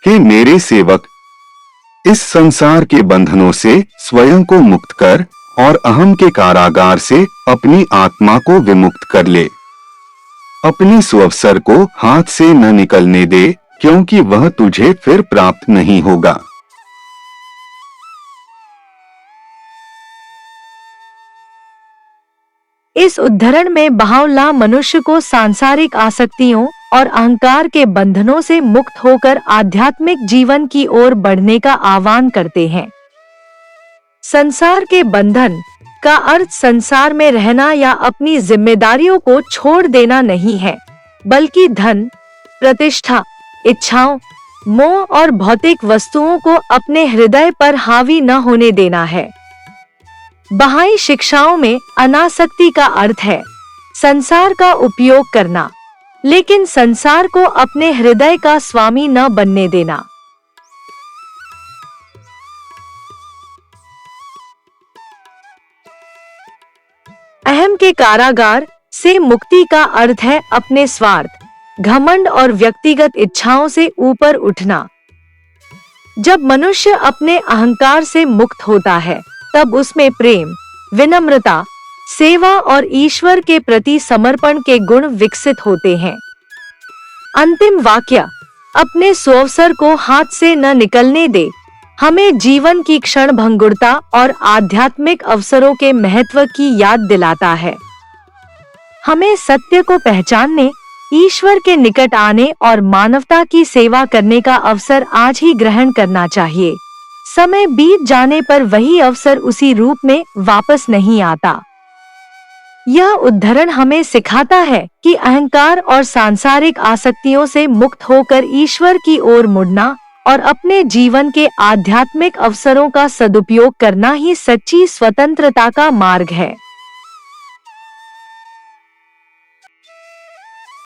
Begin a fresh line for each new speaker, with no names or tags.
हे मेरे सेवक, इस संसार के बंधनों से स्वयं को मुक्त कर और अहम के कारागार से अपनी आत्मा को विमुक्त कर ले। अपने सुअवसर को हाथ से न निकलने दे, क्योंकि वह तुझे फिर प्राप्त नहीं होगा।
इस उद्धरण में बाउल्लाह मनुष्य को सांसारिक आसक्तियों और अहंकार के बंधनों से मुक्त होकर आध्यात्मिक जीवन की ओर बढ़ने का आह्वान करते हैं। संसार के बंधन का अर्थ संसार में रहना या अपनी जिम्मेदारियों को छोड़ देना नहीं है, बल्कि धन, प्रतिष्ठा, इच्छाओं, मोह और भौतिक वस्तुओं को अपने हृदय पर हावी न होने देना है। बहाई शिक्षाओं में अनासक्ति का अर्थ है संसार का उपयोग करना, लेकिन संसार को अपने हृदय का स्वामी न बनने देना। अहम के कारागार से मुक्ति का अर्थ है अपने स्वार्थ, घमंड और व्यक्तिगत इच्छाओं से ऊपर उठना। जब मनुष्य अपने अहंकार से मुक्त होता है, तब उसमें प्रेम, विनम्रता, सेवा और ईश्वर के प्रति समर्पण के गुण विकसित होते हैं। अंतिम वाक्य, अपने सुअवसर को हाथ से न निकलने दे, हमें जीवन की क्षण भंगुरता और आध्यात्मिक अवसरों के महत्व की याद दिलाता है। हमें सत्य को पहचानने, ईश्वर के निकट आने और मानवता की सेवा करने का अवसर आज ही ग्रहण करना चाहिए। समय बीत जाने पर वही अवसर उसी रूप में वापस नहीं आता। यह उद्धरण हमें सिखाता है कि अहंकार और सांसारिक आसक्तियों से मुक्त होकर ईश्वर की ओर मुड़ना और अपने जीवन के आध्यात्मिक अवसरों का सदुपयोग करना ही सच्ची स्वतंत्रता का मार्ग है।